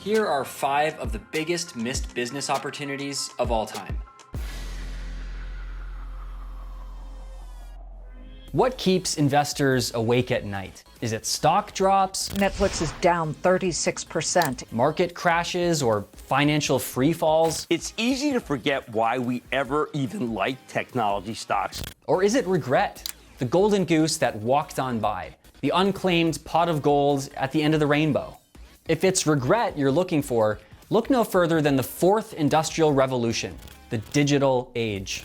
Here are 5 of the biggest missed business opportunities of all time. What keeps investors awake at night? Is it stock drops? Netflix is down 36%. Market crashes or financial free falls? It's easy to forget why we ever even liked technology stocks. Or is it regret? The golden goose that walked on by. The unclaimed pot of gold at the end of the rainbow. If it's regret you're looking for, look no further than the 4th industrial revolution, the digital age.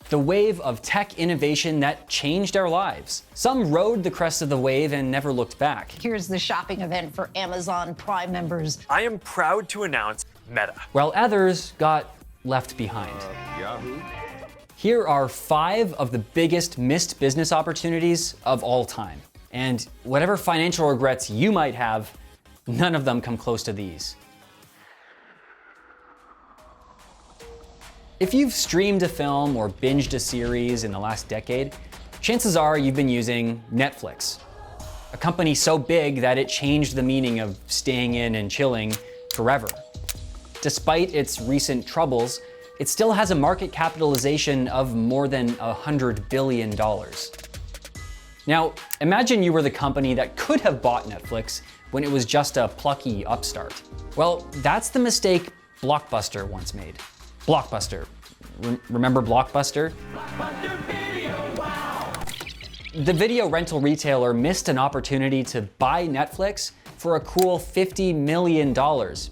The wave of tech innovation that changed our lives. Some rode the crest of the wave and never looked back. Here's the shopping event for Amazon Prime members. I am proud to announce Meta. While others got left behind. Yahoo. Here are 5 of the biggest missed business opportunities of all time. And whatever financial regrets you might have, none of them come close to these. If you've streamed a film or binged a series in the last decade, chances are you've been using Netflix, a company so big that it changed the meaning of staying in and chilling forever. Despite its recent troubles, it still has a market capitalization of more than $100 billion. Now, imagine you were the company that could have bought Netflix when it was just a plucky upstart. Well, that's the mistake Blockbuster once made. Blockbuster. Remember Blockbuster? Blockbuster Video, wow! The video rental retailer missed an opportunity to buy Netflix for a cool $50 million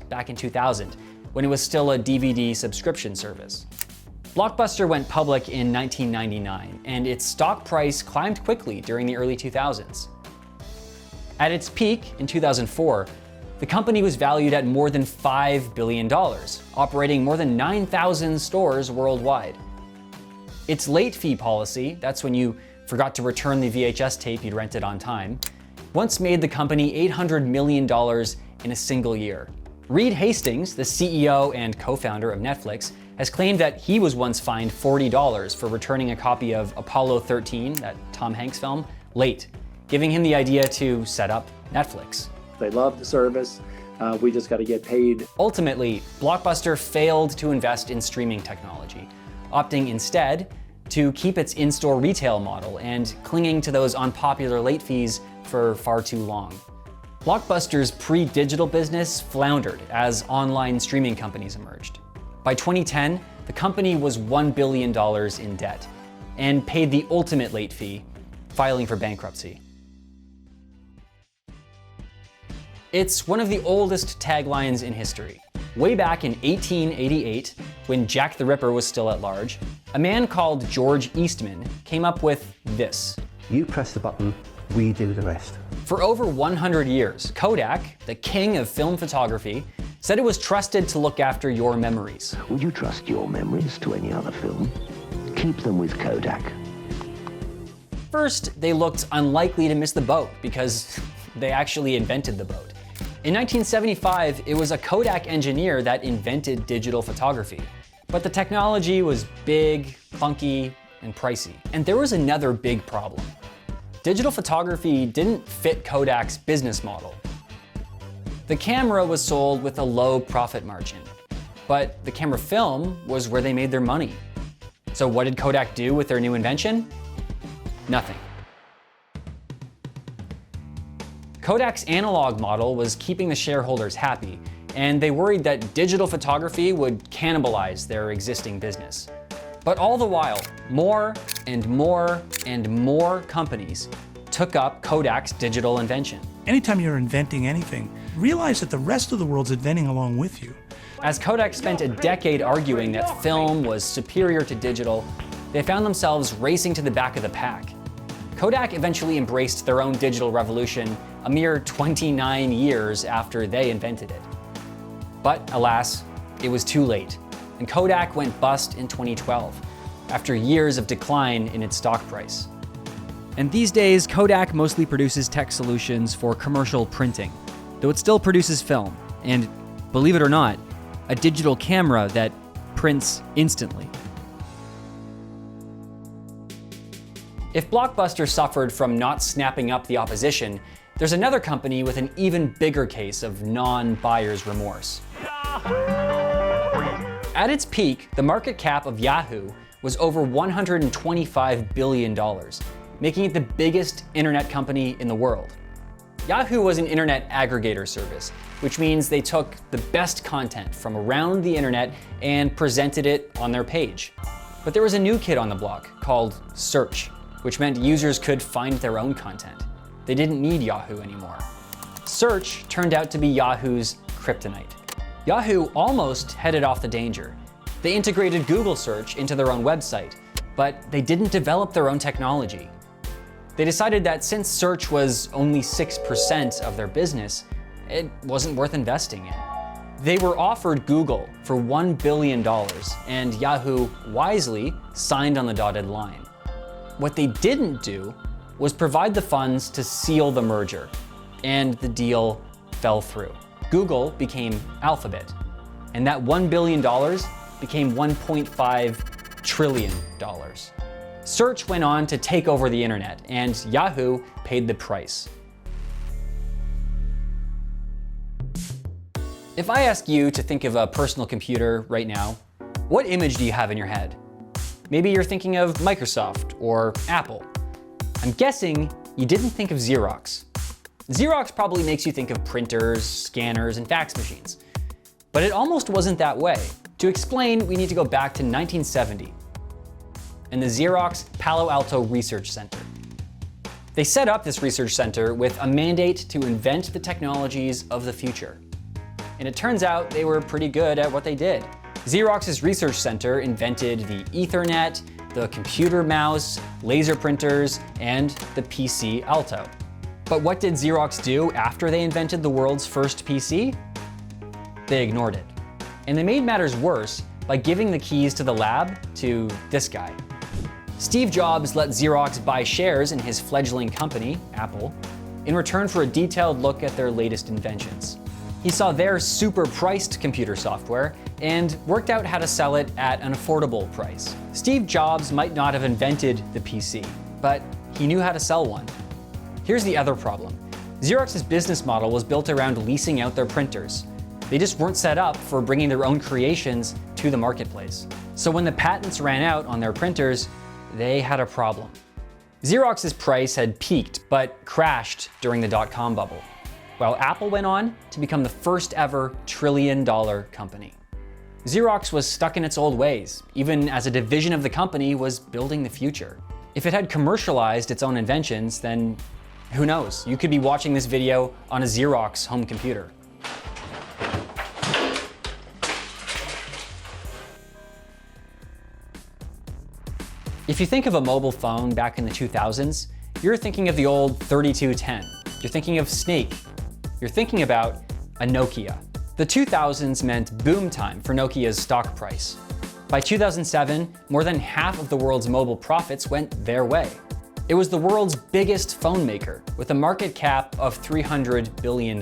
back in 2000, when it was still a DVD subscription service. Blockbuster went public in 1999, and its stock price climbed quickly during the early 2000s. At its peak in 2004, the company was valued at more than $5 billion, operating more than 9,000 stores worldwide. Its late fee policy, that's when you forgot to return the VHS tape you'd rented on time, once made the company $800 million in a single year. Reed Hastings, the CEO and co-founder of Netflix, has claimed that he was once fined $40 for returning a copy of Apollo 13, that Tom Hanks film, late, giving him the idea to set up Netflix. They love the service. We just got to get paid. Ultimately, Blockbuster failed to invest in streaming technology, opting instead to keep its in-store retail model and clinging to those unpopular late fees for far too long. Blockbuster's pre-digital business floundered as online streaming companies emerged. By 2010, the company was $1 billion in debt and paid the ultimate late fee, filing for bankruptcy. It's one of the oldest taglines in history. Way back in 1888, when Jack the Ripper was still at large, a man called George Eastman came up with this. You press the button, we do the rest. For over 100 years, Kodak, the king of film photography, said it was trusted to look after your memories. Would you trust your memories to any other film? Keep them with Kodak. First, they looked unlikely to miss the boat because they actually invented the boat. In 1975, it was a Kodak engineer that invented digital photography. But the technology was big, clunky, and pricey. And there was another big problem. Digital photography didn't fit Kodak's business model. The camera was sold with a low profit margin, but the camera film was where they made their money. So what did Kodak do with their new invention? Nothing. Kodak's analog model was keeping the shareholders happy, and they worried that digital photography would cannibalize their existing business. But all the while, more and more and more companies took up Kodak's digital invention. Anytime you're inventing anything, realize that the rest of the world's inventing along with you. As Kodak spent a decade arguing that film was superior to digital, they found themselves racing to the back of the pack. Kodak eventually embraced their own digital revolution a mere 29 years after they invented it. But alas, it was too late, and Kodak went bust in 2012, after years of decline in its stock price. And these days, Kodak mostly produces tech solutions for commercial printing, though it still produces film, and believe it or not, a digital camera that prints instantly. If Blockbuster suffered from not snapping up the opposition, There's another company with an even bigger case of non-buyer's remorse. At its peak, the market cap of Yahoo was over $125 billion, making it the biggest internet company in the world. Yahoo was an internet aggregator service, which means they took the best content from around the internet and presented it on their page. But there was a new kid on the block called search, which meant users could find their own content. They didn't need Yahoo anymore. Search turned out to be Yahoo's kryptonite. Yahoo almost headed off the danger. They integrated Google search into their own website, but they didn't develop their own technology. They decided that since search was only 6% of their business, it wasn't worth investing in. They were offered Google for $1 billion, and Yahoo wisely signed on the dotted line. What they didn't do was provide the funds to seal the merger, and the deal fell through. Google became Alphabet, and that $1 billion became $1.5 trillion. Search went on to take over the internet, and Yahoo paid the price. If I ask you to think of a personal computer right now, what image do you have in your head? Maybe you're thinking of Microsoft or Apple. I'm guessing you didn't think of Xerox. Xerox probably makes you think of printers, scanners, and fax machines. But it almost wasn't that way. To explain, we need to go back to 1970 and the Xerox Palo Alto Research Center. They set up this research center with a mandate to invent the technologies of the future. And it turns out they were pretty good at what they did. Xerox's research center invented the Ethernet, the computer mouse, laser printers, and the PC Alto. But what did Xerox do after they invented the world's first PC? They ignored it. And they made matters worse by giving the keys to the lab to this guy. Steve Jobs let Xerox buy shares in his fledgling company, Apple, in return for a detailed look at their latest inventions. He saw their super-priced computer software and worked out how to sell it at an affordable price. Steve Jobs might not have invented the PC, but he knew how to sell one. Here's the other problem. Xerox's business model was built around leasing out their printers. They just weren't set up for bringing their own creations to the marketplace. So when the patents ran out on their printers, they had a problem. Xerox's price had peaked, but crashed during the dot-com bubble, while Apple went on to become the first ever trillion-dollar company. Xerox was stuck in its old ways, even as a division of the company was building the future. If it had commercialized its own inventions, then who knows? You could be watching this video on a Xerox home computer. If you think of a mobile phone back in the 2000s, you're thinking of the old 3210. You're thinking of Snake. You're thinking about a Nokia. The 2000s meant boom time for Nokia's stock price. By 2007, more than half of the world's mobile profits went their way. It was the world's biggest phone maker, with a market cap of $300 billion.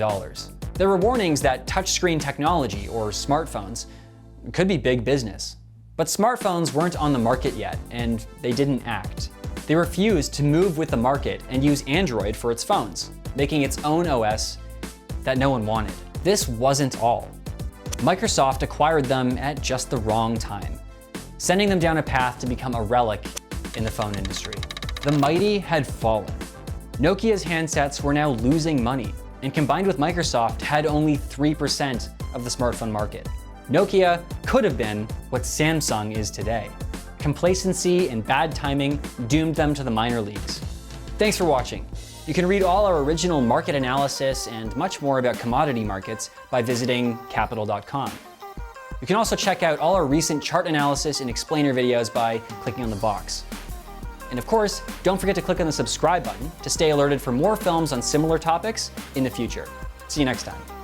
There were warnings that touchscreen technology, or smartphones, could be big business. But smartphones weren't on the market yet, and they didn't act. They refused to move with the market and use Android for its phones, making its own OS that no one wanted. This wasn't all. Microsoft acquired them at just the wrong time, sending them down a path to become a relic in the phone industry. The mighty had fallen. Nokia's handsets were now losing money, and combined with Microsoft, had only 3% of the smartphone market. Nokia could have been what Samsung is today. Complacency and bad timing doomed them to the minor leagues. Thanks for watching. You can read all our original market analysis and much more about commodity markets by visiting Capital.com. You can also check out all our recent chart analysis and explainer videos by clicking on the box. And of course, don't forget to click on the subscribe button to stay alerted for more films on similar topics in the future. See you next time.